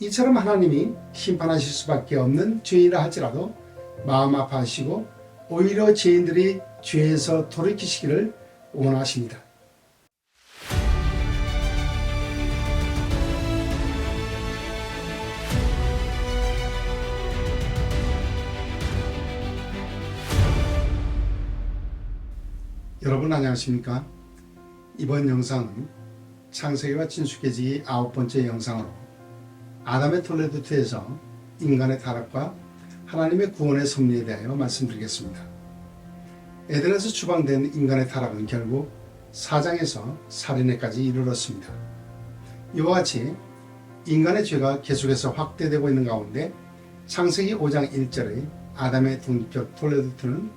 이처럼 하나님이 심판하실 수밖에 없는 죄인이라 할지라도 마음 아파하시고 오히려 죄인들이 죄에서 돌이키시기를 원하십니다. 여러분 안녕하십니까? 이번 영상은 창세기와 진수계시기 9번째 영상으로 아담의 톨레도트에서 인간의 타락과 하나님의 구원의 섭리에 대하여 말씀드리겠습니다. 에덴에서 추방된 인간의 타락은 결국 사장에서 살인에까지 이르렀습니다. 이와 같이 인간의 죄가 계속해서 확대되고 있는 가운데 창세기 5장 1절의 아담의 동쪽 톨레도트는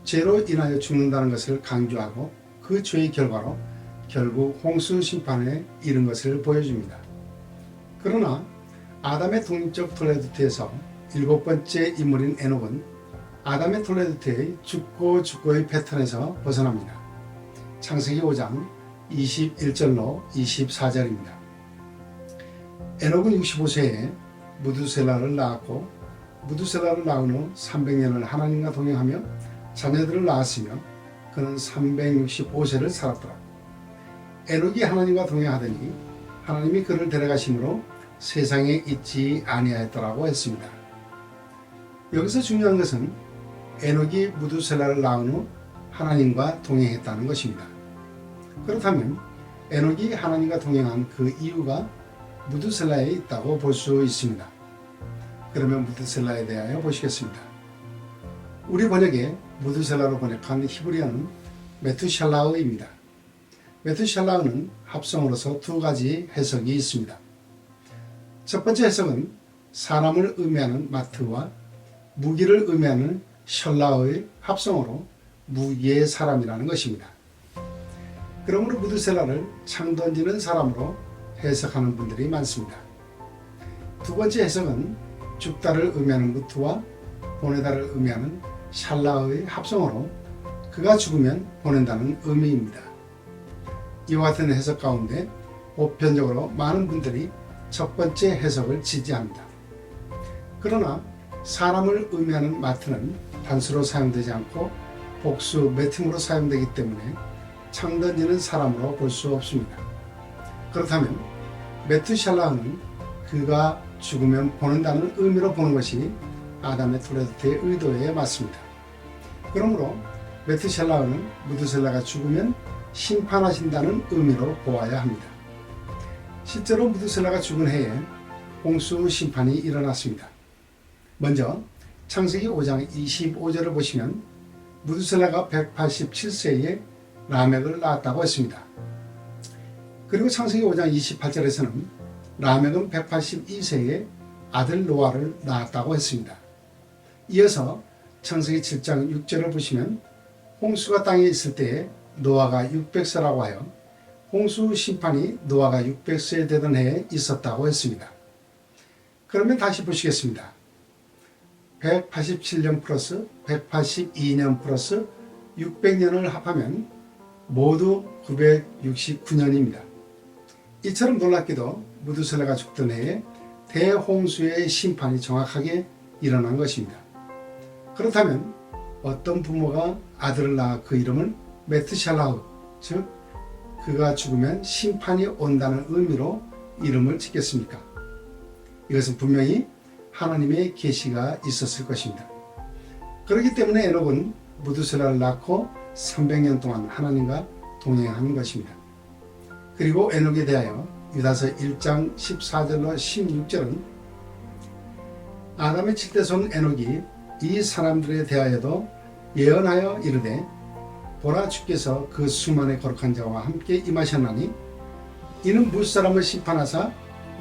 죄로 인하여 죽는다는 것을 강조하고 그 죄의 결과로 결국 홍수 심판에 이른 것을 보여줍니다. 그러나 아담의 독립적 톨레도트에서 7번째 인물인 에녹은 아담의 톨레도트의 죽고의 패턴에서 벗어납니다. 창세기 5장 21절로 24절입니다. 에녹은 65세에 무두셀라를 낳았고 무두셀라를 낳은 후 300년을 하나님과 동행하며 자녀들을 낳았으며 그는 365세를 살았더라. 에녹이 하나님과 동행하더니 하나님이 그를 데려가심으로 세상에 있지 아니하였더라고 했습니다. 여기서 중요한 것은 에녹이 무두셀라를 낳은 후 하나님과 동행했다는 것입니다. 그렇다면 에녹이 하나님과 동행한 그 이유가 무두셀라에 있다고 볼 수 있습니다. 그러면 무두셀라에 대하여 보시겠습니다. 우리 번역에 무두셀라로 번역한 히브리어는 메투샬라흐입니다. 메투샬라흐는 합성어로서 두 가지 해석이 있습니다. 첫 번째 해석은 사람을 의미하는 마트와 무기를 의미하는 셜라흐의 합성어로 무기의 사람이라는 것입니다. 그러므로 무두셀라를 창 던지는 사람으로 해석하는 분들이 많습니다. 두 번째 해석은 죽다를 의미하는 무트와 보내다를 의미하는 샬라의 합성어로 그가 죽으면 보낸다는 의미입니다. 이와 같은 해석 가운데 보편적으로 많은 분들이 첫 번째 해석을 지지합니다. 그러나 사람을 의미하는 마트는 단수로 사용되지 않고 복수 매팀으로 사용되기 때문에 창 던지는 사람으로 볼 수 없습니다. 그렇다면 메투샬라흐는 그가 죽으면 보낸다는 의미로 보는 것이 아담의 톨레도트의 의도에 맞습니다. 그러므로 메투샬라흐는 무두셀라가 죽으면 심판하신다는 의미로 보아야 합니다. 실제로 무두셀라가 죽은 해에 홍수 심판이 일어났습니다. 먼저 창세기 5장 25절을 보시면 무두셀라가 187세에 라멕을 낳았다고 했습니다. 그리고 창세기 5장 28절에서는 라멕은 182세에 아들 노아를 낳았다고 했습니다. 이어서 창세기 7장 6절을 보시면 홍수가 땅에 있을 때에 노아가 600세라고 하여 홍수 심판이 노아가 600세 되던 해에 있었다고 했습니다. 그러면 다시 보시겠습니다. 187년 플러스 182년 플러스 600년을 합하면 모두 969년입니다. 이처럼 놀랍게도 무두셀라가 죽던 해에 대홍수의 심판이 정확하게 일어난 것입니다. 그렇다면 어떤 부모가 아들을 낳아 그 이름을 메투샬라흐, 즉 그가 죽으면 심판이 온다는 의미로 이름을 짓겠습니까? 이것은 분명히 하나님의 계시가 있었을 것입니다. 그렇기 때문에 에녹은 무두셀라를 낳고 300년 동안 하나님과 동행하는 것입니다. 그리고 에녹에 대하여 유다서 1장 14절로 16절은 아담의 7대손 에녹이 이 사람들에 대하여도 예언하여 이르되 보라 주께서 그 수만의 거룩한 자와 함께 임하셨나니 이는 무사람을 심판하사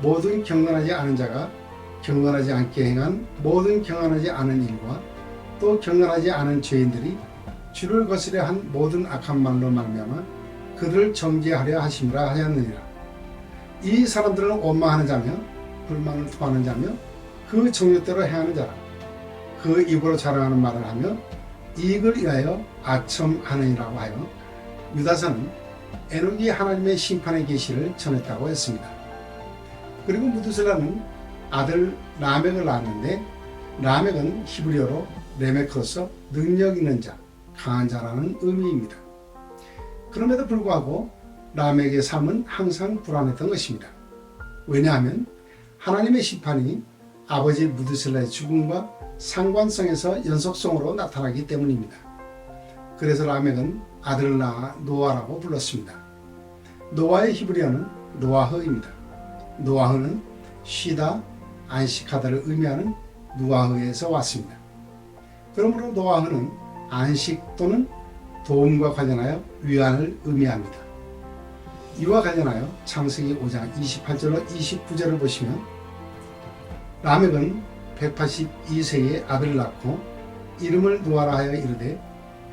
모든 경건하지 않은 자가 경건하지 않게 행한 모든 경건하지 않은 일과 또 경건하지 않은 죄인들이 주를 거스려 한 모든 악한 말로 말미암아 그들을 정죄하려 하심이라 하였느니라. 이 사람들은 원망하는 자며 불만을 토하는 자며 그 정욕대로 행하는 자라. 그 입으로 자랑하는 말을 하며 이익을 위하여 아첨하느니라고 하여 유다서는 에녹이 하나님의 심판의 계시를 전했다고 했습니다. 그리고 무두셀라는 아들 라멕을 낳았는데 라멕은 히브리어로 레메크로서 능력 있는 자, 강한 자라는 의미입니다. 그럼에도 불구하고 라멕의 삶은 항상 불안했던 것입니다. 왜냐하면 하나님의 심판이 아버지 무드셀라의 죽음과 상관성에서 연속성으로 나타나기 때문입니다. 그래서 라멕은 아들을 낳아 노아라고 불렀습니다. 노아의 히브리어는 노아흐입니다. 노아흐는 쉬다, 안식하다를 의미하는 누아흐에서 왔습니다. 그러므로 노아흐는 안식 또는 도움과 관련하여 위안을 의미합니다. 이와 관련하여 창세기 5장 28절로 29절을 보시면 라멕은 182세에 아들을 낳고 이름을 노아라 하여 이르되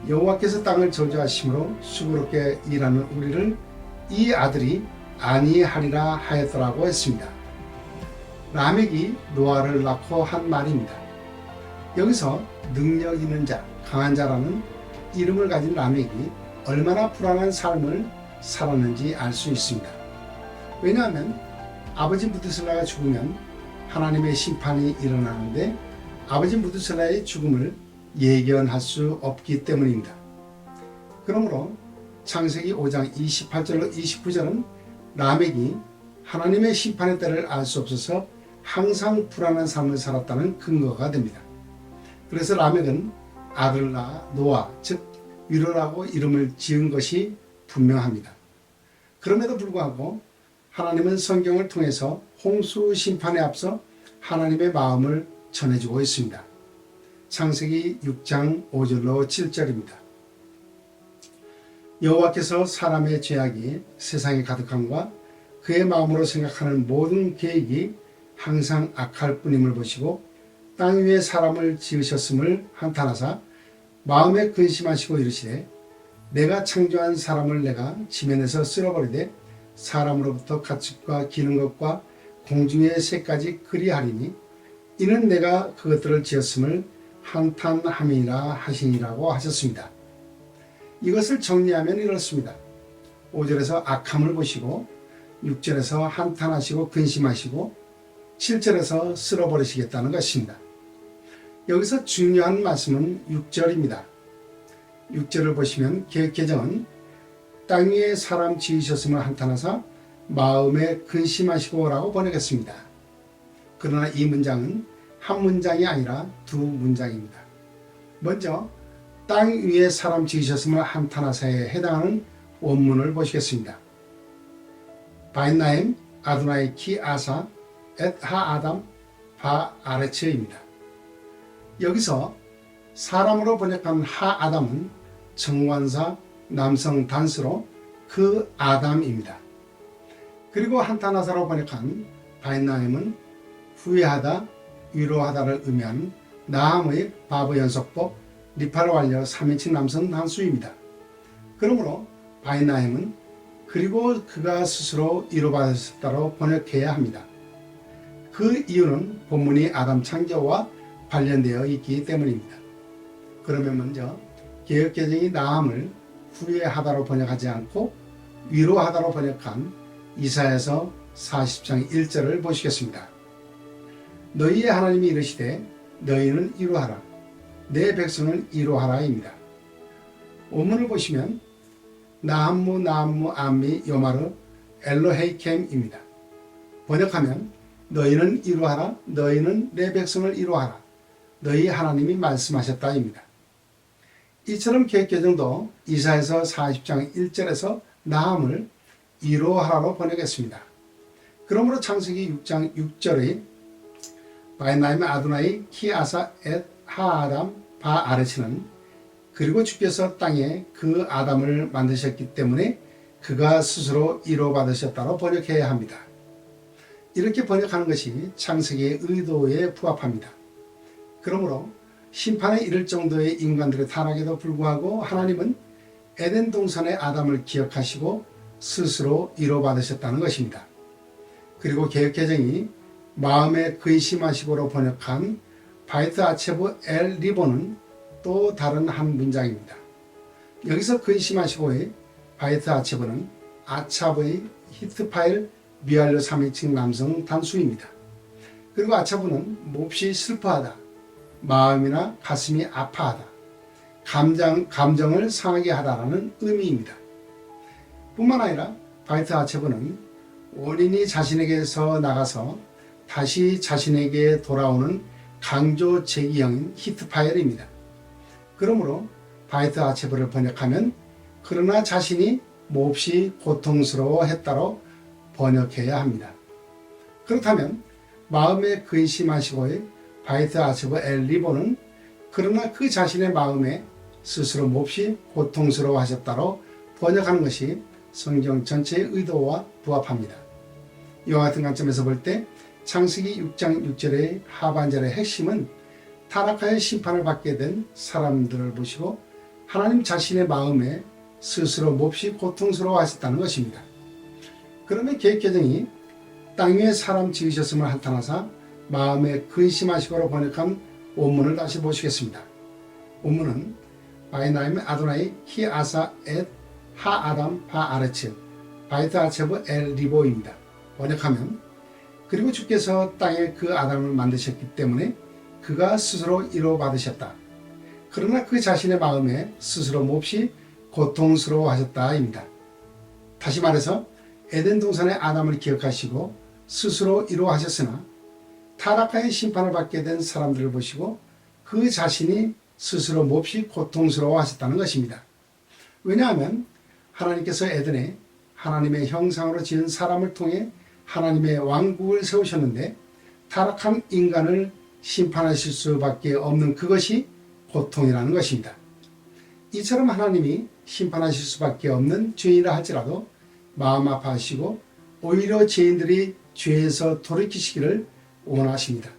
여호와께서 땅을 저주하심으로 수고롭게 일하는 우리를 이 아들이 안위하리라 하였더라고 했습니다. 라멕이 노아를 낳고 한 말입니다. 여기서 능력 있는 자, 강한 자라는 이름을 가진 라멕이 얼마나 불안한 삶을 살았는지 알 수 있습니다. 왜냐하면 아버지 무드셀라가 죽으면 하나님의 심판이 일어나는데 아버지 무드셀라의 죽음을 예견할 수 없기 때문입니다. 그러므로 창세기 5장 28절로 29절은 라멕이 하나님의 심판의 때를 알 수 없어서 항상 불안한 삶을 살았다는 근거가 됩니다. 그래서 라멕은 아들을 낳아 노아, 즉 위로라고 이름을 지은 것이 분명합니다. 그럼에도 불구하고 하나님은 성경을 통해서 홍수 심판에 앞서 하나님의 마음을 전해주고 있습니다. 창세기 6장 5절로 7절입니다. 여호와께서 사람의 죄악이 세상에 가득함과 그의 마음으로 생각하는 모든 계획이 항상 악할 뿐임을 보시고 땅 위에 사람을 지으셨음을 한탄하사 마음에 근심하시고 이르시되 내가 창조한 사람을 내가 지면에서 쓸어버리되 사람으로부터 가축과 기는 것과 공중의 새까지 그리하리니 이는 내가 그것들을 지었음을 한탄함이라 하시니라고 하셨습니다. 이것을 정리하면 이렇습니다. 5절에서 악함을 보시고 6절에서 한탄하시고 근심하시고 7절에서 쓸어버리시겠다는 것입니다. 여기서 중요한 말씀은 6절입니다. 6절을 보시면 개역개정은 땅 위에 사람 지으셨음을 한탄하사 마음에 근심하시고 라고 번역했습니다. 그러나 이 문장은 한 문장이 아니라 두 문장입니다. 먼저 땅 위에 사람 지으셨음을 한탄하사에 해당하는 원문을 보시겠습니다. 바인나임 아도나이 키 아사 엣 하 아담 바 아레츠입니다. 여기서 사람으로 번역한 하 아담은 정관사 남성 단수로 그 아담입니다. 그리고 한탄하사로 번역한 바인나임은 후회하다, 위로하다를 의미하는 나함의 바브 연속법 리파로 완료 3인칭 남성 단수입니다. 그러므로 바인나임은 그리고 그가 스스로 위로받으셨다로 번역해야 합니다. 그 이유는 본문이 아담 창조와 관련되어 있기 때문입니다. 그러면 먼저 개역개정이 나함을 후회하다로 번역하지 않고 위로하다로 번역한 이사야서 40장 1절을 보시겠습니다. 너희의 하나님이 이르시되 너희는 위로하라 내 백성을 위로하라입니다. 원문을 보시면 나함무 나함무 암미 요마르 엘로헤이켐입니다. 번역하면 너희는 위로하라 너희는 내 백성을 위로하라 너희 하나님이 말씀하셨다입니다. 이처럼 개역개정도 이사야서 40장 1절에서 나함을 위로하라로 번역했습니다. 그러므로 창세기 6장 6절의 바인나임 아도나이 키 아사 엣 하아담 바 아레츠는 그리고 주께서 땅에 그 아담을 만드셨기 때문에 그가 스스로 위로받으셨다로 번역해야 합니다. 이렇게 번역하는 것이 창세기의 의도에 부합합니다. 그러므로 심판에 이를 정도의 인간들의 타락에도 불구하고 하나님은 에덴 동산의 아담을 기억하시고 스스로 위로받으셨다는 것입니다. 그리고 개역개정이 마음에 근심하시고로 번역한 바이트 아체브 엘 리본은 또 다른 한 문장입니다. 여기서 근심하시고의 바이트 아체브는 아차브의 히트파일 미알료 3인칭 남성 단수입니다. 그리고 아차부는 몹시 슬퍼하다, 마음이나 가슴이 아파하다, 감정을 상하게 하다라는 의미입니다. 뿐만 아니라 바이트 아체부는 원인이 자신에게서 나가서 다시 자신에게 돌아오는 강조 제기형인 히트파이어입니다. 그러므로 바이트 아체부를 번역하면 그러나 자신이 몹시 고통스러워했다로 번역해야 합니다. 그렇다면 마음에 근심하시고의 바이트 아체부 엘 리보는 그러나 그 자신의 마음에 스스로 몹시 고통스러워하셨다로 번역하는 것이 성경 전체의 의도와 부합합니다. 이와 같은 관점에서 볼 때 창세기 6장 6절의 하반절의 핵심은 타락하여 심판을 받게 된 사람들을 보시고 하나님 자신의 마음에 스스로 몹시 고통스러워하셨다는 것입니다. 그러면 개혁개정이 땅 위에 사람 지으셨음을 한탄하사 마음에 근심하시고로 번역한 원문을 다시 보시겠습니다. 원문은 바이나임 아도나이 히 아사 엣 하 아담 바 아레츠 바이트 아체브 엘 리보입니다. 번역하면 그리고 주께서 땅에 그 아담을 만드셨기 때문에 그가 스스로 이로받으셨다. 그러나 그 자신의 마음에 스스로 몹시 고통스러워하셨다입니다. 다시 말해서 에덴 동산의 아담을 기억하시고 스스로 이로하셨으나 타락하여 심판을 받게 된 사람들을 보시고 그 자신이 스스로 몹시 고통스러워하셨다는 것입니다. 왜냐하면 하나님께서 에덴에 하나님의 형상으로 지은 사람을 통해 하나님의 왕국을 세우셨는데 타락한 인간을 심판하실 수밖에 없는 그것이 고통이라는 것입니다. 이처럼 하나님이 심판하실 수밖에 없는 죄인이라 할지라도 마음 아파하시고 오히려 죄인들이 죄에서 돌이키시기를 원하십니다.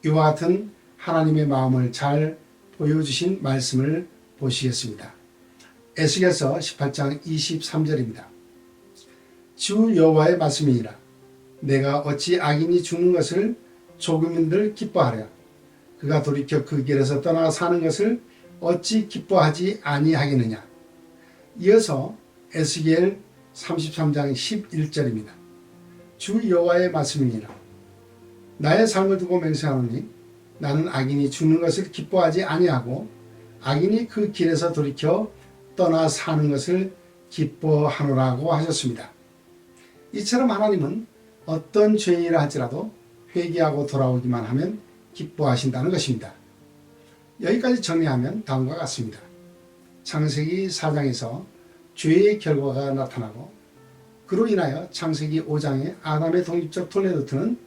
이와 같은 하나님의 마음을 잘 보여주신 말씀을 보시겠습니다. 에스겔서 18장 23절입니다. 주 여호와의 말씀이니라. 내가 어찌 악인이 죽는 것을 조금인들 기뻐하랴. 그가 돌이켜 그 길에서 떠나 사는 것을 어찌 기뻐하지 아니하겠느냐. 이어서 에스겔 33장 11절입니다. 주 여호와의 말씀이니라. 나의 삶을 두고 맹세하노니 나는 악인이 죽는 것을 기뻐하지 아니하고 악인이 그 길에서 돌이켜 떠나 사는 것을 기뻐하노라고 하셨습니다. 이처럼 하나님은 어떤 죄인이라 할지라도 회개하고 돌아오기만 하면 기뻐하신다는 것입니다. 여기까지 정리하면 다음과 같습니다. 창세기 4장에서 죄의 결과가 나타나고 그로 인하여 창세기 5장의 아담의 독립적 톨레도트는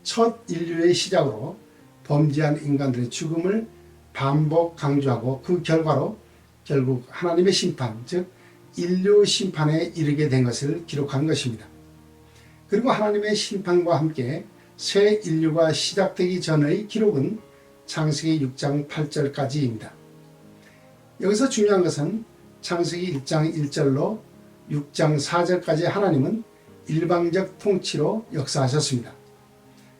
첫 인류의 시작으로 범죄한 인간들의 죽음을 반복 강조하고 그 결과로 결국 하나님의 심판, 즉 인류 심판에 이르게 된 것을 기록한 것입니다. 그리고 하나님의 심판과 함께 새 인류가 시작되기 전의 기록은 창세기 6장 8절까지입니다. 여기서 중요한 것은 창세기 1장 1절로 6장 4절까지 하나님은 일방적 통치로 역사하셨습니다.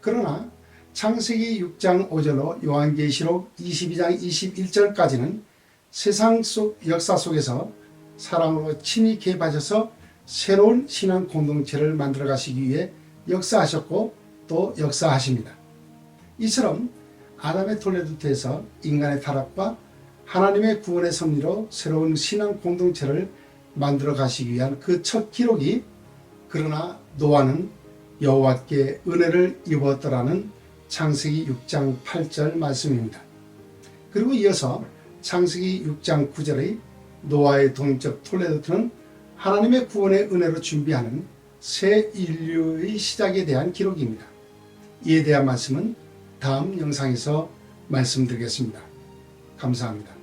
그러나 창세기 6장 5절로 요한계시록 22장 21절까지는 세상 속 역사 속에서 사랑으로 친히 개입하셔서 새로운 신앙 공동체를 만들어 가시기 위해 역사하셨고 또 역사하십니다. 이처럼 아담의 톨레도트에서 인간의 타락과 하나님의 구원의 섭리로 새로운 신앙 공동체를 만들어 가시기 위한 그 첫 기록이 그러나 노아는 여호와께 은혜를 입었더라는 창세기 6장 8절 말씀입니다. 그리고 이어서 창세기 6장 9절의 노아의 독립적 톨레도트는 하나님의 구원의 은혜로 준비하는 새 인류의 시작에 대한 기록입니다. 이에 대한 말씀은 다음 영상에서 말씀드리겠습니다. 감사합니다.